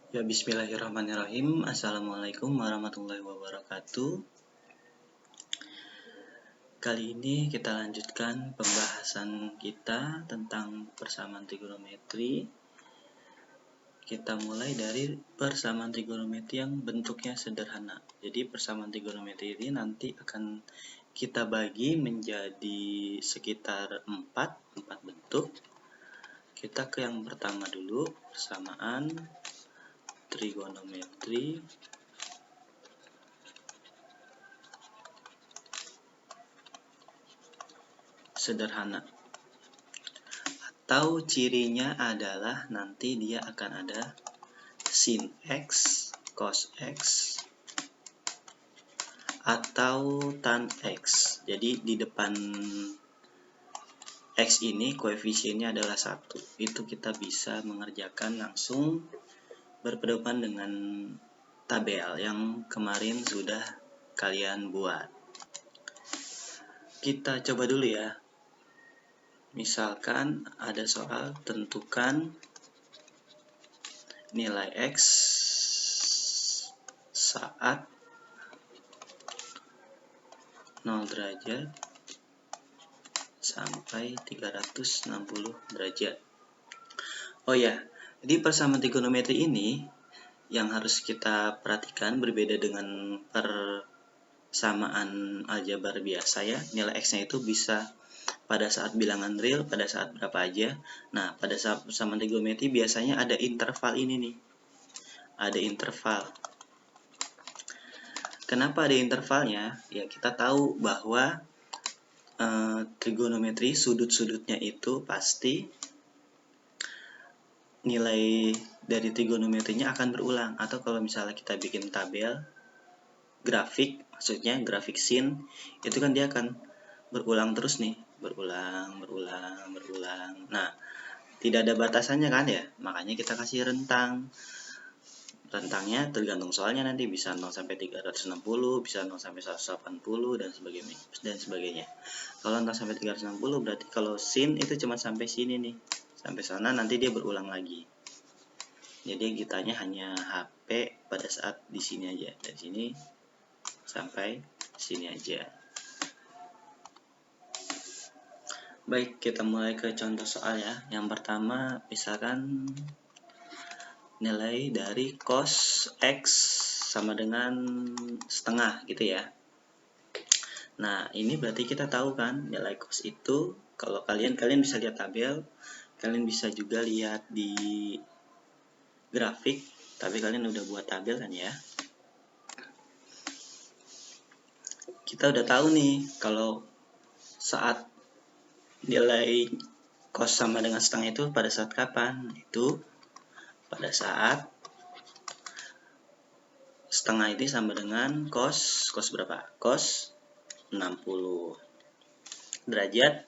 Ya, bismillahirrahmanirrahim. Assalamualaikum warahmatullahi wabarakatuh. Kali ini kita lanjutkan pembahasan kita tentang persamaan trigonometri. Kita mulai dari persamaan trigonometri yang bentuknya sederhana. Jadi persamaan trigonometri ini nanti akan kita bagi menjadi sekitar 4 bentuk. Kita ke yang pertama dulu, persamaan trigonometri sederhana, atau cirinya adalah nanti dia akan ada sin X, cos X, atau tan X. Jadi di depan X ini koefisiennya adalah 1. Itu kita bisa mengerjakan langsung berpedoman dengan tabel yang kemarin sudah kalian buat. Kita coba dulu ya. Misalkan ada soal tentukan nilai X saat 0 derajat sampai 360 derajat. Oh ya, di persamaan trigonometri ini yang harus kita perhatikan berbeda dengan persamaan aljabar biasa ya. Nilai X-nya itu bisa pada saat bilangan real, pada saat berapa aja. Nah, pada saat persamaan trigonometri biasanya ada interval ini nih. Ada interval. Kenapa ada intervalnya? Ya, kita tahu bahwa trigonometri sudut-sudutnya itu pasti nilai dari trigonometrinya akan berulang. Atau kalau misalnya kita bikin tabel grafik, maksudnya grafik sin, itu kan dia akan berulang terus nih, berulang. Nah, tidak ada batasannya kan ya, makanya kita kasih rentang. Rentangnya tergantung soalnya, nanti bisa 0 sampai 360, bisa 0 sampai 180 dan sebagainya. Kalau 0 sampai 360 berarti kalau sin itu cuma sampai sini nih. Sampai sana nanti dia berulang lagi. Jadi kitanya hanya HP pada saat di sini aja, dari sini sampai sini aja. Baik, kita mulai ke contoh soal ya. Yang pertama, misalkan nilai dari cos X sama dengan setengah gitu ya. Nah, ini berarti kita tahu kan nilai cos itu, kalau kalian bisa lihat tabel, kalian bisa juga lihat di grafik, tapi kalian udah buat tabel kan ya. Kita udah tahu nih kalau saat nilai cos sama dengan setengah itu pada saat kapan? Itu pada saat setengah itu sama dengan cos berapa? Cos 60 derajat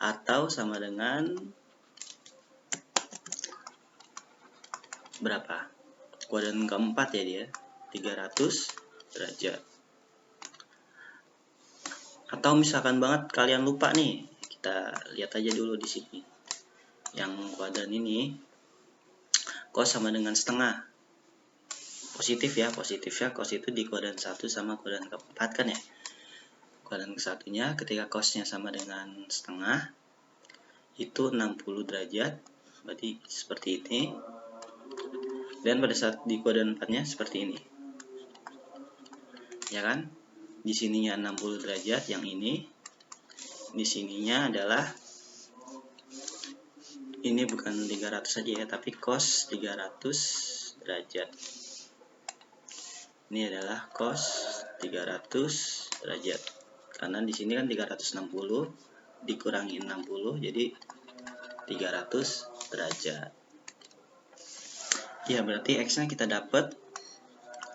atau sama dengan berapa? Kuadran keempat ya dia, 300 derajat. Atau misalkan banget kalian lupa nih, kita lihat aja dulu di sini. Yang kuadran ini cos sama dengan setengah. Positif ya, cos itu di kuadran 1 sama kuadran keempat kan ya. Kuadran ke-1-nya ketika cosnya sama dengan setengah itu 60 derajat, berarti seperti ini. Dan pada saat di kuadran 4-nya seperti ini. Ya kan? Di sininya 60 derajat yang ini. Di sininya adalah ini bukan 300 saja ya, tapi cos 300 derajat. Ini adalah cos 300 derajat. Karena di sini kan 360 dikurangi 60 jadi 300 derajat. Ya, berarti X-nya kita dapat.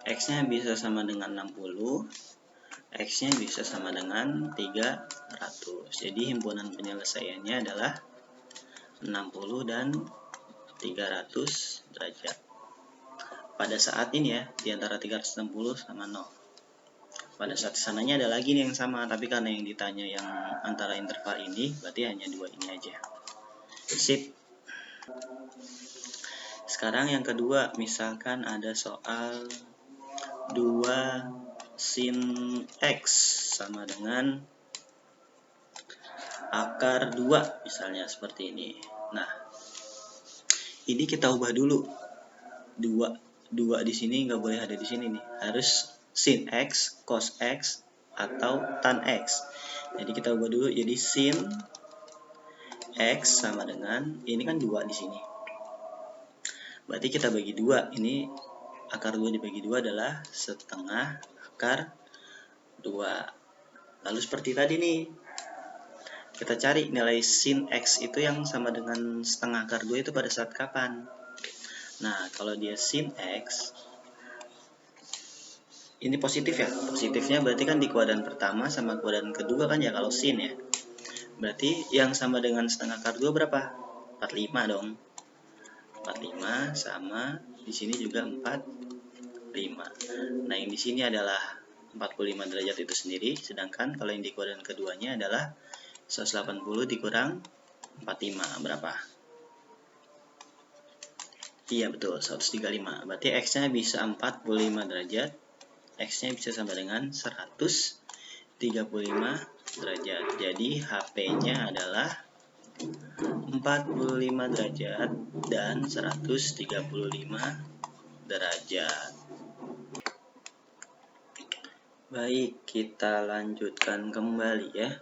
X-nya bisa sama dengan 60. X-nya bisa sama dengan 300. Jadi himpunan penyelesaiannya adalah 60 dan 300 derajat. Pada saat ini ya, di antara 360 sama 0. Pada saat sananya ada lagi nih yang sama, tapi karena yang ditanya yang antara interval ini, berarti hanya dua ini aja. Sip. Sekarang yang kedua, misalkan ada soal 2 sin X sama dengan akar 2, misalnya seperti ini. Nah, ini kita ubah dulu. 2 di sini nggak boleh ada di sini nih. Harus sin X, cos X, atau tan X. Jadi kita ubah dulu jadi sin X sama dengan, ini kan 2 di sini. Berarti kita bagi 2. Ini akar 2 dibagi 2 adalah setengah akar 2. Lalu seperti tadi nih, kita cari nilai sin X itu yang sama dengan setengah akar 2 itu pada saat kapan? Nah, kalau dia sin X, ini positif ya. Positifnya berarti kan di kuadran pertama sama kuadran kedua kan ya kalau sin ya. Berarti yang sama dengan setengah akar 2 berapa? 45 dong. 45 sama di sini juga 45. Nah, yang di sini adalah 45 derajat itu sendiri, sedangkan kalau yang di kuadran keduanya adalah 180 dikurang 45 berapa? Iya betul, 135. Berarti X-nya bisa 45 derajat. X-nya bisa sama dengan 135 derajat. Jadi HP-nya adalah 45 derajat dan 135 derajat. Baik, kita lanjutkan kembali ya.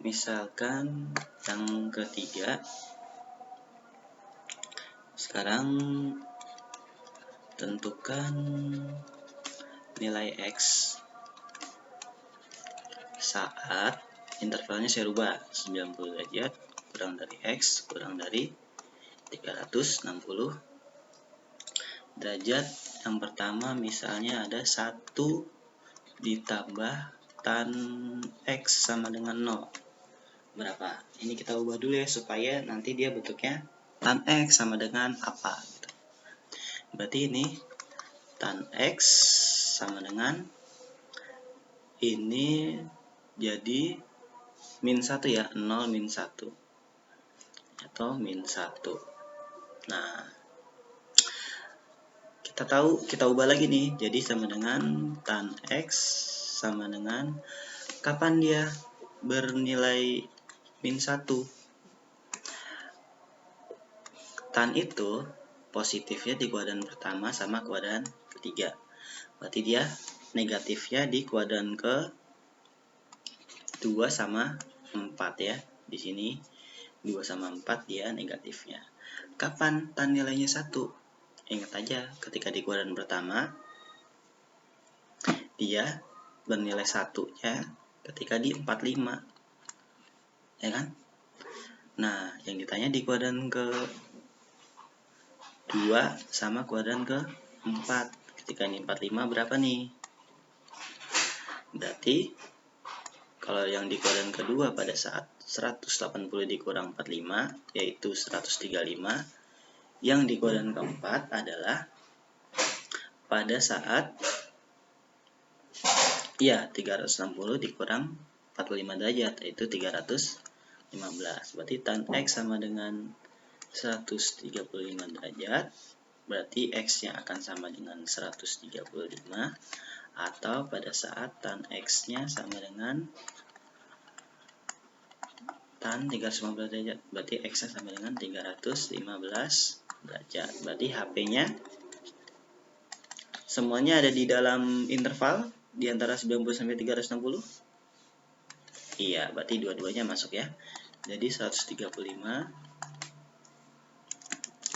Misalkan yang ketiga. Sekarang tentukan nilai X saat intervalnya saya rubah 90 derajat kurang dari X kurang dari 360 derajat. Yang pertama misalnya ada 1 ditambah tan X sama dengan 0. Berapa? Ini kita ubah dulu ya supaya nanti dia bentuknya tan X sama dengan apa gitu. Berarti ini tan X sama dengan ini jadi min 1 ya, 0 min 1 atau min 1. Nah, kita tahu, kita ubah lagi nih, jadi sama dengan tan X sama dengan kapan dia bernilai min 1. Tan itu positifnya di kuadran pertama sama kuadran ketiga. Berarti dia negatifnya di kuadran ke 2 sama 4 ya. Di sini 2 sama 4 dia negatifnya. Kapan tan nilainya 1? Ingat aja ketika di kuadran pertama dia bernilai 1 ya ketika di 45. Ya kan? Nah, yang ditanya di kuadran ke 2 sama kuadran ke 4. Ketika ini 45 berapa nih? Berarti kalau yang di kuadran kedua pada saat 180 dikurang 45 yaitu 135. Yang di kuadran keempat adalah pada saat 360 dikurang 45 derajat yaitu 315. Berarti tan X sama dengan 135 derajat. Berarti X-nya akan sama dengan 135 atau pada saat tan X-nya sama dengan tan 315 derajat. Berarti X-nya sama dengan 315 derajat. Berarti HP-nya semuanya ada di dalam interval di antara 90 sampai 360. Iya, berarti dua-duanya masuk ya. Jadi 135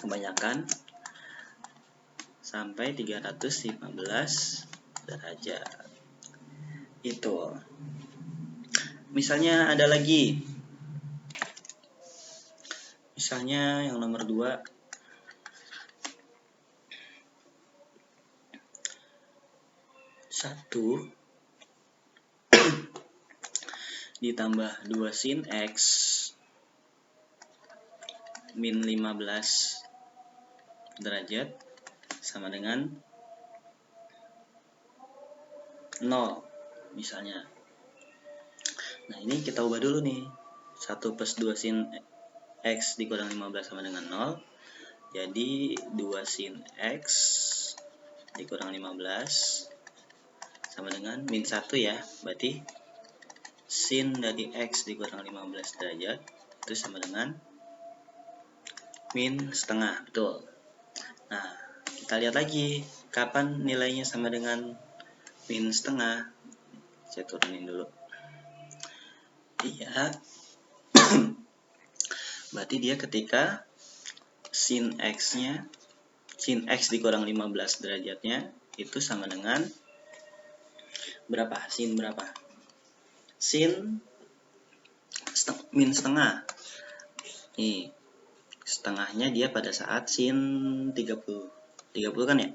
kebanyakan sampai 315 derajat. Itu. Misalnya ada lagi. Misalnya yang nomor 2. Satu ditambah 2 sin X min 15 derajat sama dengan 0 misalnya. Nah, ini kita ubah dulu nih. 1 plus 2 sin X dikurang 15 sama dengan 0. Jadi 2 sin X dikurang 15 sama dengan min 1 ya. Berarti sin dari X dikurang 15 derajat itu sama dengan min setengah. Betul. Nah, kita lihat lagi kapan nilainya sama dengan min setengah. Saya turunin dulu. Iya. Berarti dia ketika sin X dikurang 15 derajatnya itu sama dengan berapa? Sin berapa? Sin min setengah. Nih, setengahnya dia pada saat sin 30. 30 kan ya?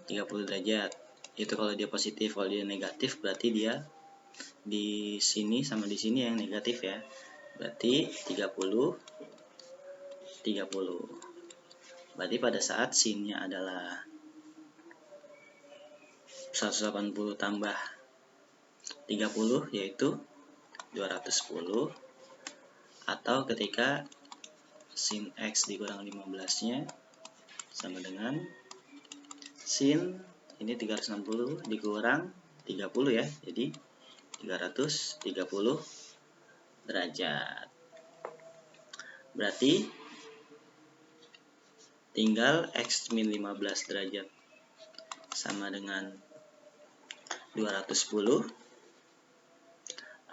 30 derajat. Itu kalau dia positif, kalau dia negatif berarti dia di sini sama di sini yang negatif ya. Berarti 30. Berarti pada saat sinnya adalah 180 tambah 30 yaitu 210, atau ketika sin X dikurang 15-nya sama dengan sin ini 360 dikurang 30 ya, jadi 330 derajat. Berarti tinggal X min 15 derajat sama dengan 210,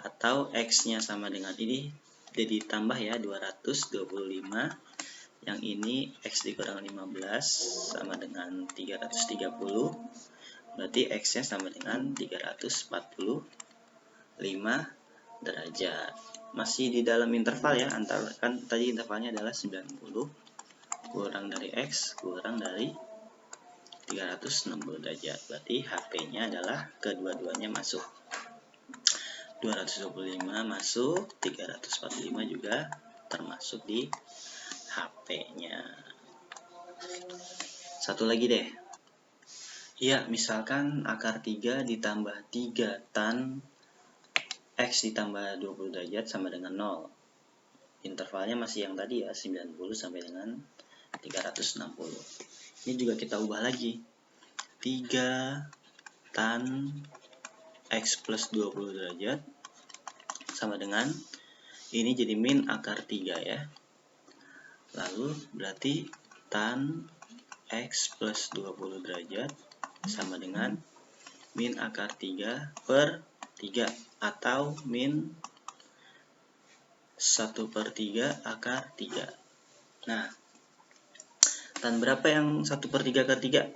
atau X-nya sama dengan ini jadi tambah ya 225, yang ini X dikurang 15 sama dengan 330, berarti X-nya sama dengan 345 derajat. Masih di dalam interval ya, antara kan tadi intervalnya adalah 90 kurang dari X kurang dari 360 derajat. Berarti HP-nya adalah kedua-duanya masuk. 225 masuk, 345 juga termasuk di HP-nya. Satu lagi deh. Ya, misalkan akar 3 ditambah 3 tan X ditambah 20 derajat sama dengan 0. Intervalnya masih yang tadi ya, 90 sampai dengan 360. Ini juga kita ubah lagi. 3 tan X plus 20 derajat sama dengan ini jadi min akar 3 ya. Lalu berarti tan X plus 20 derajat sama dengan min akar 3 per 3 atau min 1/3 akar 3. Nah, tan berapa yang 1/3 akar 3?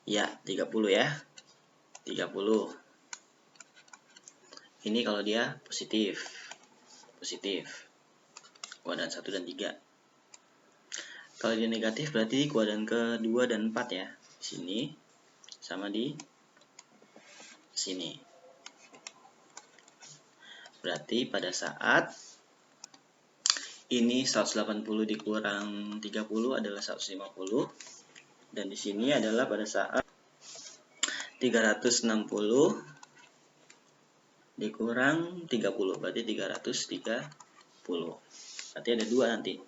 Ya, 30 ya. 30. Ini kalau dia positif. Kuadran 1 dan 3. Kalau dia negatif berarti kuadran ke-2 dan 4 ya. Sini sama di sini. Berarti pada saat ini 180 dikurang 30 adalah 150, dan di sini adalah pada saat 360 dikurang 30 berarti 330. Berarti ada 2 nanti.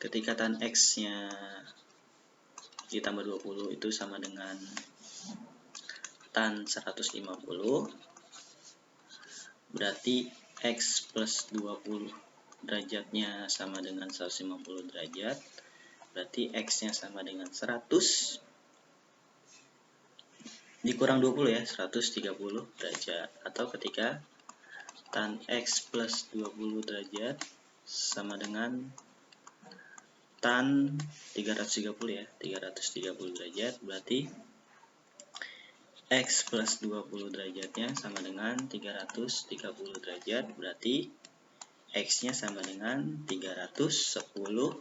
Ketika tan X-nya ditambah 20 itu sama dengan tan 150, berarti X plus 20 derajatnya sama dengan 150 derajat, berarti X-nya sama dengan 100 dikurang 20 ya, 130 derajat. Atau ketika tan X plus 20 derajat sama dengan tan 330 ya, 330 derajat, berarti X plus 20 derajatnya sama dengan 330 derajat, berarti X-nya sama dengan 310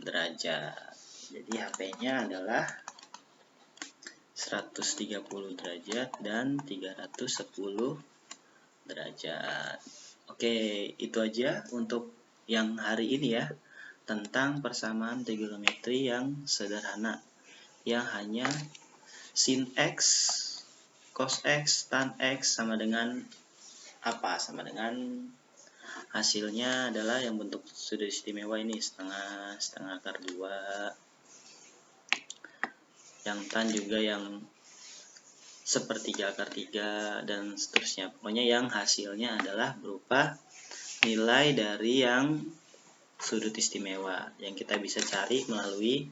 derajat. Jadi HP-nya adalah 130 derajat dan 310 derajat. Oke, itu aja untuk yang hari ini ya, tentang persamaan trigonometri yang sederhana, yang hanya sin X, cos X, tan X sama dengan apa? Sama dengan hasilnya adalah yang bentuk sudut istimewa ini setengah akar 2, yang tan juga yang sepertiga akar 3, dan seterusnya. Pokoknya yang hasilnya adalah berupa nilai dari yang sudut istimewa yang kita bisa cari melalui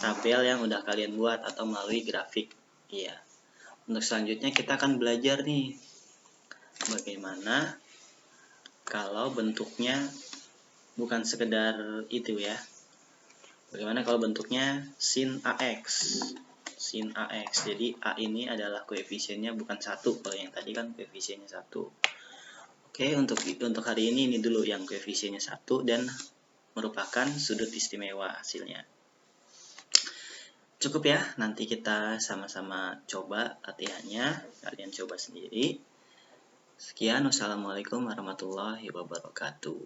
tabel yang udah kalian buat atau melalui grafik. Iya. Untuk selanjutnya kita akan belajar nih bagaimana kalau bentuknya bukan sekedar itu ya. Bagaimana kalau bentuknya sin AX. Sin AX. Jadi A ini adalah koefisiennya bukan 1. Kalau yang tadi kan koefisiennya 1. Oke, untuk hari ini dulu yang koefisiennya 1 dan merupakan sudut istimewa hasilnya. Cukup ya, nanti kita sama-sama coba latihannya. Kalian coba sendiri. Sekian, wassalamualaikum warahmatullahi wabarakatuh.